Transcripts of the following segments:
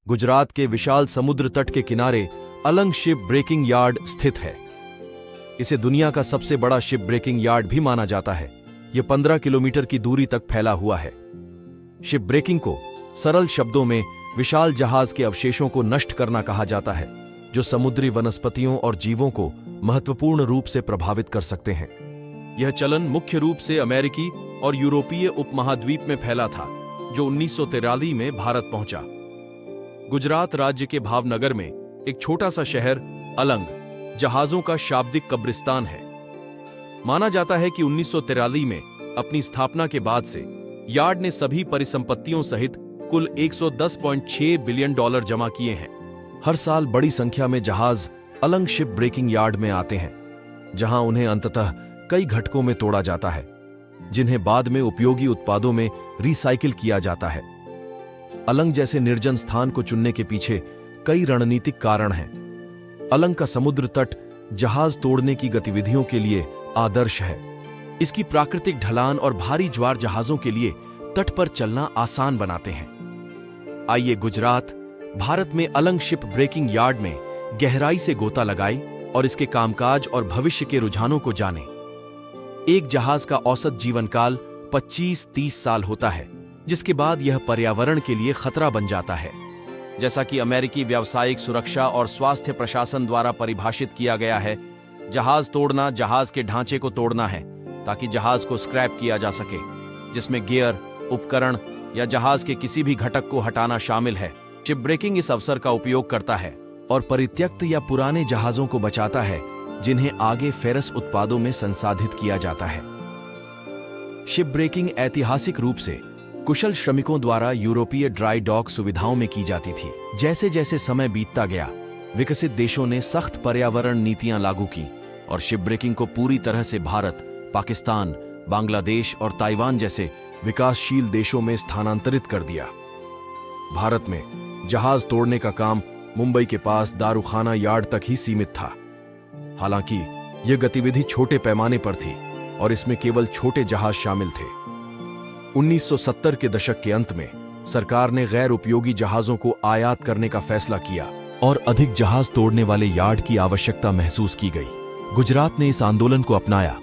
गुजरात के विशाल समुद्र तट के किनारे अलंग शिप ब्रेकिंग यार्ड स्थित है। इसे दुनिया का सबसे बड़ा शिप ब्रेकिंग यार्ड भी माना जाता है। यह 15 किलोमीटर की दूरी तक फैला हुआ है। शिप ब्रेकिंग को सरल शब्दों में विशाल जहाज के अवशेषों को नष्ट करना कहा जाता है, जो समुद्री वनस्पतियों और जीवों को महत्वपूर्ण रूप से प्रभावित कर सकते हैं। यह चलन मुख्य रूप से अमेरिकी और यूरोपीय उपमहाद्वीप में फैला था, जो 1943 में भारत पहुंचा। गुजरात राज्य के भावनगर में एक छोटा सा शहर अलंग जहाजों का शाब्दिक कब्रिस्तान है। माना जाता है कि 1943 में अपनी स्थापना के बाद से यार्ड ने सभी परिसंपत्तियों सहित कुल $110.6 बिलियन जमा किए हैं। हर साल बड़ी संख्या में जहाज अलंग शिप ब्रेकिंग यार्ड में आते हैं, जहां उन्हें अंततः कई घटकों में तोड़ा जाता है, जिन्हें बाद में उपयोगी उत्पादों में रिसाइकिल किया जाता है। अलंग जैसे निर्जन स्थान को चुनने के पीछे कई रणनीतिक कारण हैं। अलंग का समुद्र तट जहाज तोड़ने की गतिविधियों के लिए आदर्श है। इसकी प्राकृतिक ढलान और भारी ज्वार जहाजों के लिए तट पर चलना आसान बनाते हैं। आइए गुजरात, भारत में अलंग शिप ब्रेकिंग यार्ड में गहराई से गोता लगाए और इसके कामकाज और भविष्य के रुझानों को जानें। एक जहाज का औसत जीवन काल 25-30 साल होता है, जिसके बाद यह पर्यावरण के लिए खतरा बन जाता है। जैसा कि अमेरिकी व्यावसायिक सुरक्षा और स्वास्थ्य प्रशासन द्वारा परिभाषित किया गया है, जहाज तोड़ना जहाज के ढांचे को तोड़ना है ताकि जहाज को स्क्रैप किया जा सके, जिसमें गियर, उपकरण या जहाज के किसी भी घटक को हटाना शामिल है। शिप ब्रेकिंग इस अवसर का उपयोग करता है और परित्यक्त या पुराने जहाजों को बचाता है, जिन्हें आगे फेरस उत्पादों में संसाधित किया जाता है। शिप ब्रेकिंग ऐतिहासिक रूप से कुशल श्रमिकों द्वारा यूरोपीय ड्राई डॉक सुविधाओं में की जाती थी। जैसे जैसे समय बीतता गया, विकसित देशों ने सख्त पर्यावरण नीतियां लागू की और शिप ब्रेकिंग को पूरी तरह से भारत, पाकिस्तान, बांग्लादेश और ताइवान जैसे विकासशील देशों में स्थानांतरित कर दिया। भारत में जहाज तोड़ने का काम मुंबई के पास दारूखाना यार्ड तक ही सीमित था। हालांकि यह गतिविधि छोटे पैमाने पर थी और इसमें केवल छोटे जहाज शामिल थे। 1970 के दशक के अंत में सरकार ने गैर उपयोगी जहाजों को आयात करने का फैसला किया और अधिक जहाज तोड़ने वाले यार्ड की आवश्यकता महसूस की गई। गुजरात ने इस आंदोलन को अपनाया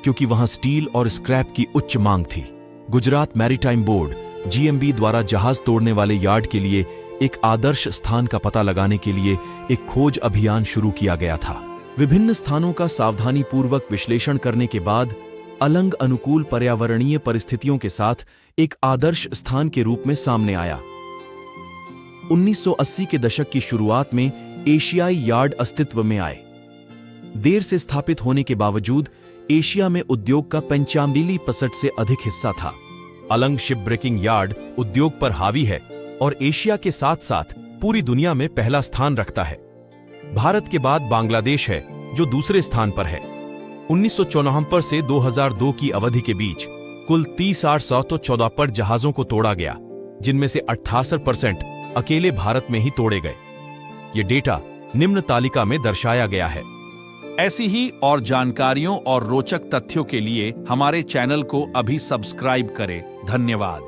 क्योंकि वहां स्टील और स्क्रैप की उच्च मांग थी। गुजरात मैरीटाइम बोर्ड (GMB) द्वारा जहाज तोड़ने वाले यार्ड के लिए एक आदर्श स्थान का पता लगाने के लिए एक खोज अभियान शुरू किया गया था। विभिन्न स्थानों का सावधानीपूर्वक विश्लेषण करने के बाद अलंग अनुकूल पर्यावरणीय परिस्थितियों के साथ एक आदर्श स्थान के रूप में सामने आया। 1980 के दशक की शुरुआत में एशियाई यार्ड अस्तित्व में आए। देर से स्थापित होने के बावजूद एशिया में उद्योग का 95% से अधिक हिस्सा था। अलंग शिप ब्रेकिंग यार्ड उद्योग पर हावी है और एशिया के साथ साथ पूरी दुनिया में पहला स्थान रखता है। भारत के बाद बांग्लादेश है, जो दूसरे स्थान पर है। 1974 से 2002 की अवधि के बीच कुल 30,814 जहाजों को तोड़ा गया, जिनमें से 68% अकेले भारत में ही तोड़े गए। ये डेटा निम्न तालिका में दर्शाया गया है। ऐसी ही और जानकारियों और रोचक तथ्यों के लिए हमारे चैनल को अभी सब्सक्राइब करें। धन्यवाद।